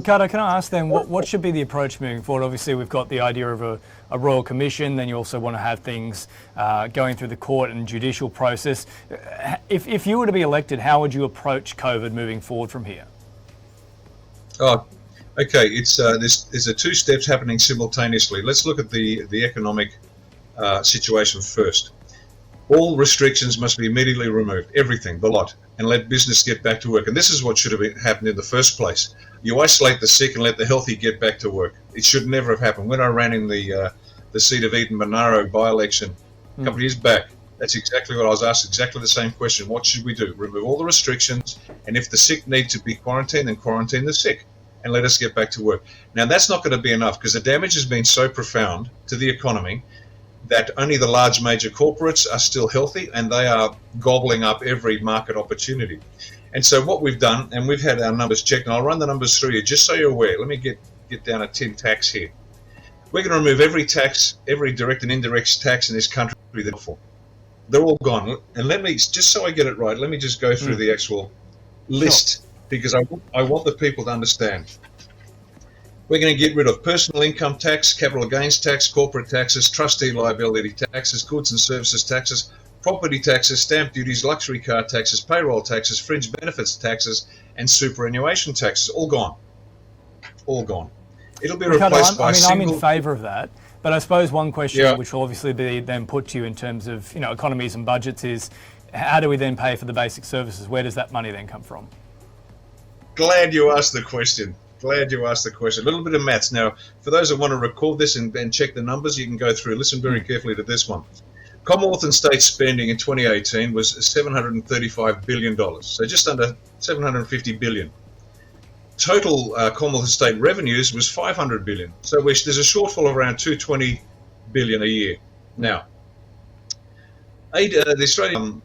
Riccardo, can I ask then, what should be the approach moving forward? Obviously, we've got the idea of a royal commission, then you also want to have things going through the court and judicial process. If you were to be elected, how would you approach COVID moving forward from here? Oh, okay. There's two steps happening simultaneously. Let's look at the economic situation first. All restrictions must be immediately removed, everything, the lot, and let business get back to work. And this is what should have happened in the first place. You isolate the sick and let the healthy get back to work. It should never have happened. When I ran in the seat of Eden-Monaro by-election a couple of years back, that's exactly what I was asked, exactly the same question. What should we do? Remove all the restrictions, and if the sick need to be quarantined, then quarantine the sick, and let us get back to work. Now, that's not going to be enough because the damage has been so profound to the economy that only the large major corporates are still healthy, and they are gobbling up every market opportunity. And so what we've done, and we've had our numbers checked, and I'll run the numbers through you just so you're aware. Let me get down a 10 tax here. We're going to remove every tax, every direct and indirect tax in this country. They're all gone. And let me, just so I get it right, let me just go through the actual list, because I want the people to understand. We're going to get rid of personal income tax, capital gains tax, corporate taxes, trustee liability taxes, goods and services taxes, property taxes, stamp duties, luxury car taxes, payroll taxes, fringe benefits taxes, and superannuation taxes. All gone. All gone. It'll be replaced by I'm in favour of that. But I suppose one question which will obviously be then put to you in terms of economies and budgets is, how do we then pay for the basic services? Where does that money then come from? Glad you asked the question. A little bit of maths. Now, for those that want to record this and check the numbers, you can go through. Listen very carefully to this one. Commonwealth and state spending in 2018 was $735 billion, so just under $750 billion. Total Commonwealth and state revenues was $500 billion, so there's a shortfall of around $220 billion a year. Now, the Australian,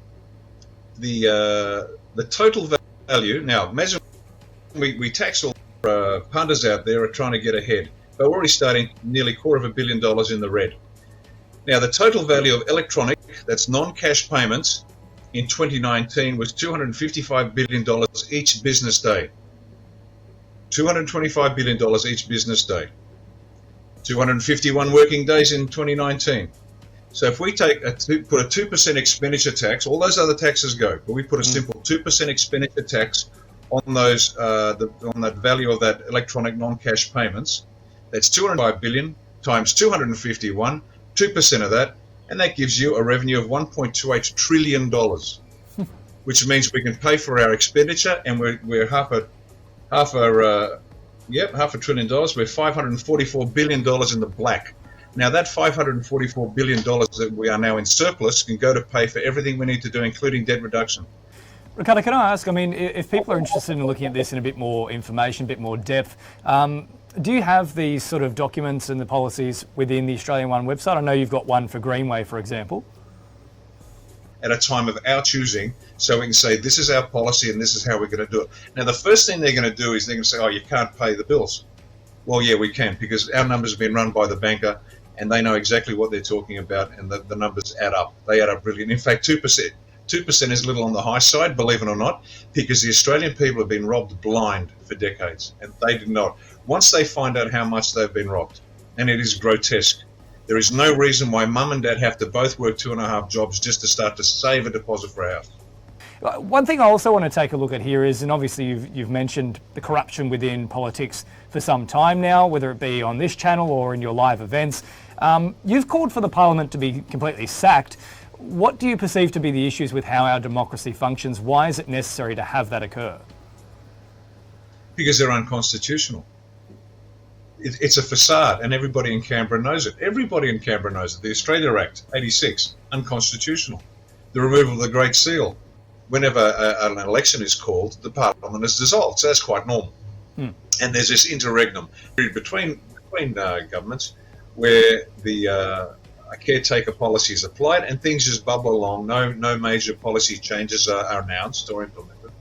the total value. Now, imagine we tax all punters out there are trying to get ahead. They're already starting nearly $250 million in the red. Now, the total value of electronic, that's non-cash payments, in 2019 was $255 billion each business day. $225 billion each business day. 251 working days in 2019. So if we put a 2% expenditure tax, all those other taxes go, but we put a simple 2% expenditure tax on those, on that value of that electronic non-cash payments, that's $205 billion times 251, 2% of that, and that gives you a revenue of $1.28 trillion, which means we can pay for our expenditure, and we're half a $1 trillion. We're $544 billion in the black. Now that $544 billion that we are now in surplus can go to pay for everything we need to do, including debt reduction. Riccardo, can I ask, if people are interested in looking at this in a bit more information, a bit more depth, do you have these sort of documents and the policies within the Australian One website? I know you've got one for Greenway, for example. At a time of our choosing, so we can say this is our policy and this is how we're going to do it. Now, the first thing they're going to do is they're going to say, oh, you can't pay the bills. Well, yeah, we can, because our numbers have been run by the banker and they know exactly what they're talking about, and the numbers add up. They add up brilliant. In fact, 2% is a little on the high side, believe it or not, because the Australian people have been robbed blind for decades, and they did not. Once they find out how much they've been robbed, and it is grotesque, there is no reason why mum and dad have to both work 2.5 jobs just to start to save a deposit for a house. One thing I also want to take a look at here is, and obviously you've mentioned the corruption within politics for some time now, whether it be on this channel or in your live events. You've called for the Parliament to be completely sacked. What do you perceive to be the issues with how our democracy functions? Why is it necessary to have that occur? Because they're unconstitutional. It's a facade, and everybody in Canberra knows it. Everybody in Canberra knows it. The Australia Act, 86, unconstitutional. The removal of the Great Seal. Whenever an election is called, the Parliament is dissolved, so that's quite normal. And there's this interregnum between governments where the caretaker policy is applied and things just bubble along. No major policy changes are announced or implemented.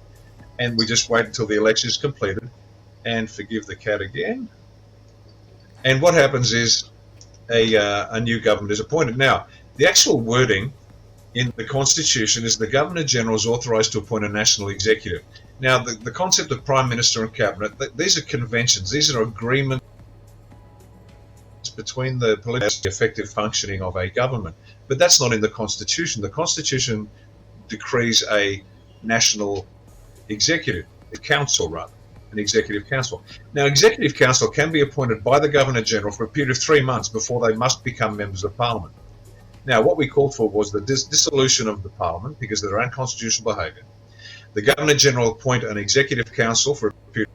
And we just wait until the election is completed and forgive the cat again. And what happens is a new government is appointed. Now, the actual wording in the Constitution is the Governor-General is authorised to appoint a national executive. Now, the concept of Prime Minister and Cabinet, these are conventions, these are agreements between the politically effective functioning of a government. But that's not in the Constitution. The Constitution decrees a national executive, a council rather, an executive council. Now, executive council can be appointed by the Governor-General for a period of 3 months before they must become members of Parliament. Now, what we called for was the dissolution of the Parliament because of their unconstitutional behaviour. The Governor-General appoint an executive council for a period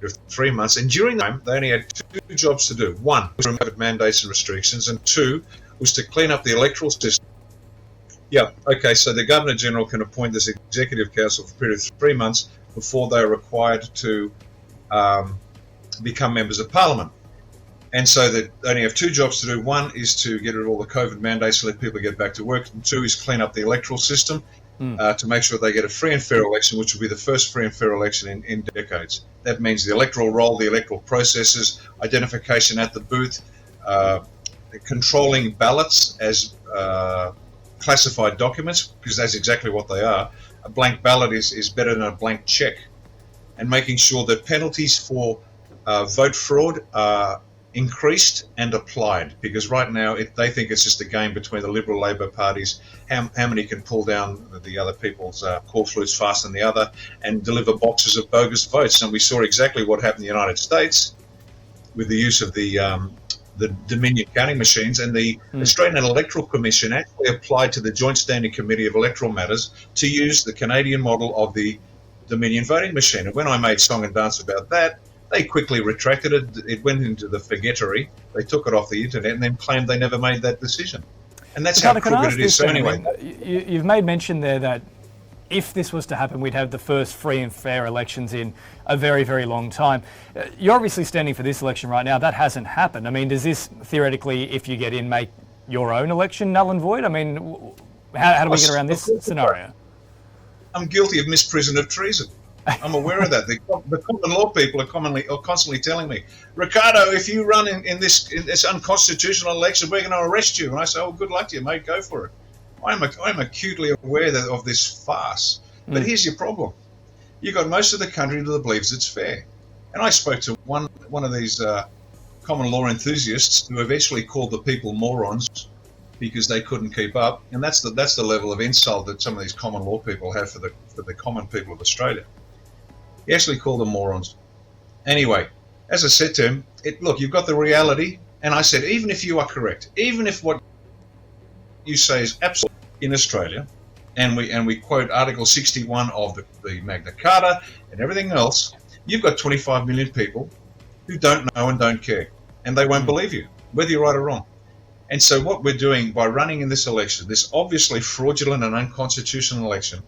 of 3 months, and during that time, they only had 2 jobs to do. 1 was to remove mandates and restrictions, and 2 was to clean up the electoral system. Yeah, okay, so the Governor-General can appoint this executive council for a period of 3 months before they are required to become members of Parliament. And so they only have 2 jobs to do. 1 is to get rid of all the COVID mandates to let people get back to work. And 2 is clean up the electoral system to make sure they get a free and fair election, which will be the first free and fair election in decades. That means the electoral roll, the electoral processes, identification at the booth, controlling ballots as classified documents, because that's exactly what they are. A blank ballot is better than a blank check. And making sure that penalties for vote fraud are increased and applied, because right now they think it's just a game between the Liberal Labor parties, how many can pull down the other people's call flutes faster than the other and deliver boxes of bogus votes. And we saw exactly what happened in the United States with the use of the Dominion counting machines, and the Australian Electoral Commission actually applied to the Joint Standing Committee of Electoral Matters to use the Canadian model of the Dominion voting machine. And when I made song and dance about that, they quickly retracted it. It went into the forgettery. They took it off the internet and then claimed they never made that decision. And that's how crooked it is. So anyway, you've made mention there that if this was to happen, we'd have the first free and fair elections in a very, very long time. You're obviously standing for this election right now. That hasn't happened. I mean, does this theoretically, if you get in, make your own election null and void? I mean, how do we get around this scenario? I'm guilty of misprision of treason. I'm aware of that. The common law people are constantly telling me, Riccardo, if you run in this unconstitutional election, we're going to arrest you. And I say, oh, good luck to you, mate. Go for it. I'm acutely aware of this farce. But here's your problem. You've got most of the country that believes it's fair. And I spoke to one of these common law enthusiasts who eventually called the people morons because they couldn't keep up. And that's the level of insult that some of these common law people have for the common people of Australia. He actually called them morons. Anyway, as I said to him, look, you've got the reality. And I said, even if you are correct, even if what you say is absolute in Australia, and we quote Article 61 of the Magna Carta and everything else, you've got 25 million people who don't know and don't care, and they won't believe you, whether you're right or wrong. And so what we're doing by running in this election, this obviously fraudulent and unconstitutional election,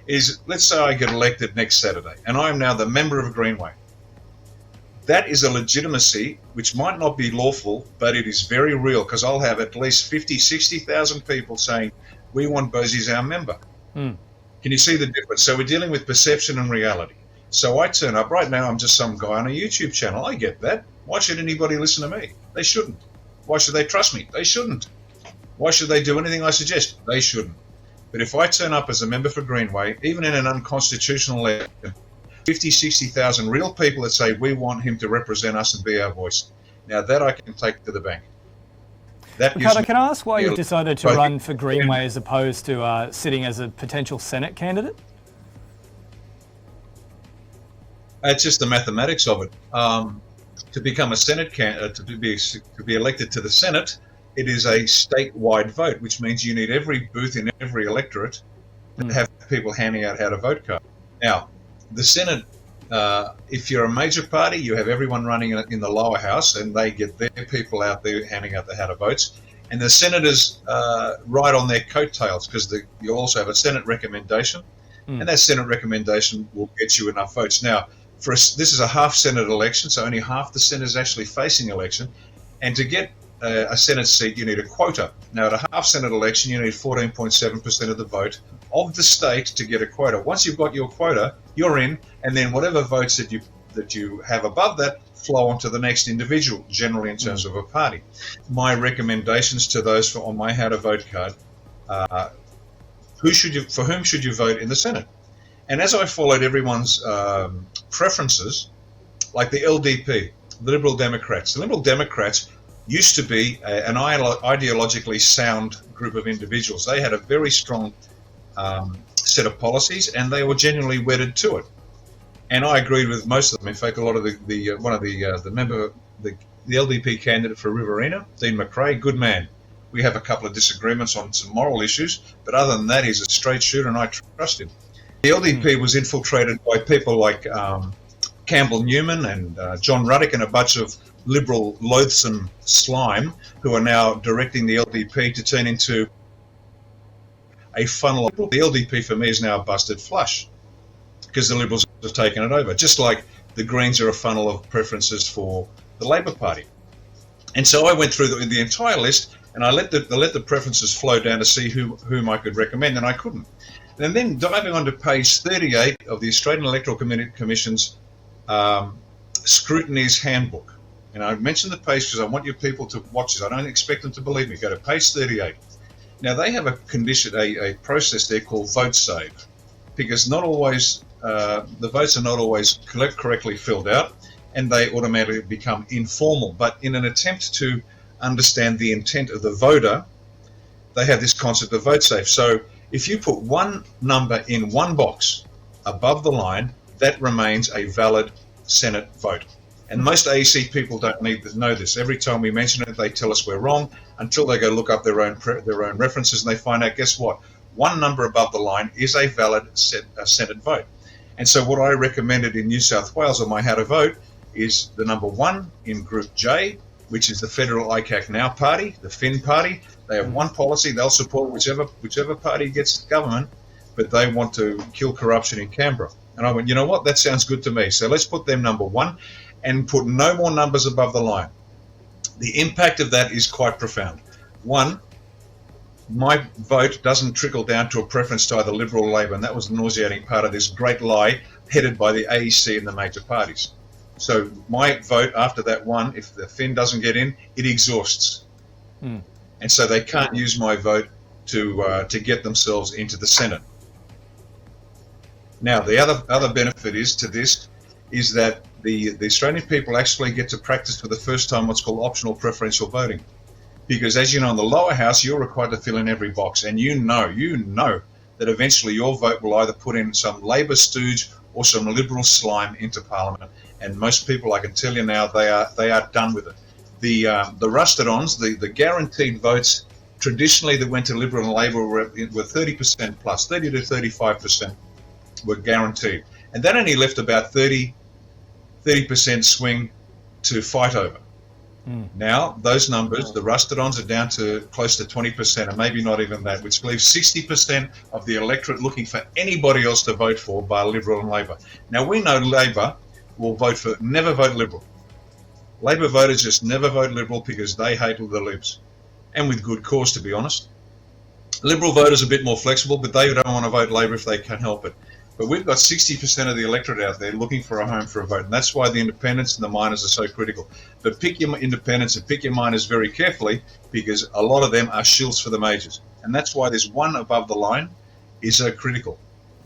is, let's say I get elected next Saturday, and I am now the member of Greenway. That is a legitimacy which might not be lawful, but it is very real, because I'll have at least 50, 60,000 people saying, we want Bosi as our member. Can you see the difference? So we're dealing with perception and reality. So I turn up, right now I'm just some guy on a YouTube channel. I get that. Why should anybody listen to me? They shouldn't. Why should they trust me? They shouldn't. Why should they do anything I suggest? They shouldn't. But if I turn up as a member for Greenway, even in an unconstitutional election, 50, 60,000 real people that say we want him to represent us and be our voice. Now that I can take to the bank. Riccardo, can I ask why you decided to run for Greenway as opposed to sitting as a potential Senate candidate? It's just the mathematics of it. To become a Senate candidate, to be elected to the Senate, it is a statewide vote, which means you need every booth in every electorate to have people handing out how to vote cards. Now, the Senate, if you're a major party, you have everyone running in the lower house, and they get their people out there handing out the how to votes. And the senators ride on their coattails, because you also have a Senate recommendation, and that Senate recommendation will get you enough votes. Now, this is a half Senate election, so only half the Senate is actually facing election. And to get a Senate seat, you need a quota. Now, at a half Senate election, you need 14.7% of the vote of the state to get a quota. Once you've got your quota, you're in, and then whatever votes that you have above that flow onto the next individual, generally in terms of a party. My recommendations to those on my how to vote card for whom should you vote in the Senate? And as I followed everyone's preferences, like the LDP, the Liberal Democrats. The Liberal Democrats used to be an ideologically sound group of individuals. They had a very strong set of policies, and they were genuinely wedded to it. And I agreed with most of them. In fact, a lot of the LDP candidate for Riverina, Dean McRae, good man. We have a couple of disagreements on some moral issues, but other than that, he's a straight shooter, and I trust him. The LDP was infiltrated by people like Campbell Newman and John Ruddock and a bunch of liberal loathsome slime who are now directing the LDP to turn into a funnel. The LDP for me is now a busted flush because the Liberals have taken it over, just like the Greens are a funnel of preferences for the Labor Party. And so I went through the entire list, and I let the preferences flow down to see whom I could recommend, and I couldn't. And then diving onto page 38 of the Australian Electoral Commission's Scrutiny's Handbook. And I mentioned the page because I want you people to watch this. I don't expect them to believe me. Go to page 38. Now, they have a condition, a process there called vote save, because not always the votes are not always correctly filled out, and they automatically become informal. But in an attempt to understand the intent of the voter, they have this concept of vote save. So if you put one number in one box above the line, that remains a valid Senate vote. And most AEC people don't need to know this. Every time we mention it, they tell us we're wrong until they go look up their own references, and they find out, guess what? One number above the line is a valid Senate vote. And so what I recommended in New South Wales on my how to vote is the number 1 in Group J, which is the Federal ICAC Now Party, the Finn Party. They have one policy. They'll support whichever party gets government, but they want to kill corruption in Canberra. And I went, you know what? That sounds good to me. So let's put them number 1 and put no more numbers above the line. The impact of that is quite profound. 1, my vote doesn't trickle down to a preference to either Liberal or Labor, and that was the nauseating part of this great lie headed by the AEC and the major parties. So my vote after that 1, if the Finn doesn't get in, it exhausts. And so they can't use my vote to get themselves into the Senate. Now, the other benefit is that the Australian people actually get to practice for the first time what's called optional preferential voting. Because as you know, in the lower house, you're required to fill in every box. And you know that eventually your vote will either put in some Labor stooge or some Liberal slime into Parliament. And most people, I can tell you now, they are done with it. The rusted-ons, the guaranteed votes traditionally that went to Liberal and Labor were 30% plus, 30 to 35% were guaranteed. And that only left about 30% swing to fight over. Now, those numbers, the rusted-ons are down to close to 20%, and maybe not even that, which leaves 60% of the electorate looking for anybody else to vote for by Liberal and Labor. Now, we know Labor will never vote Liberal. Labor voters just never vote Liberal because they hate the Libs, and with good cause, to be honest. Liberal voters are a bit more flexible, but they don't want to vote Labor if they can help it. But we've got 60% of the electorate out there looking for a home for a vote, and that's why the independents and the minors are so critical. But pick your independents and pick your minors very carefully, because a lot of them are shills for the majors. And that's why this 1 above the line is so critical,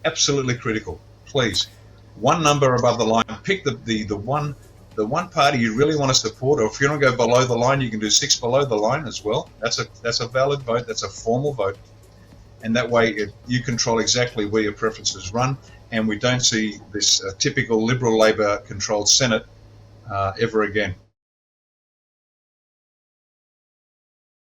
absolutely critical. Please, 1 number above the line, pick the one party you really want to support, or if you don't go below the line, you can do 6 below the line as well. That's a valid vote, that's a formal vote. And that way you control exactly where your preferences run, and we don't see this typical Liberal Labor controlled Senate ever again.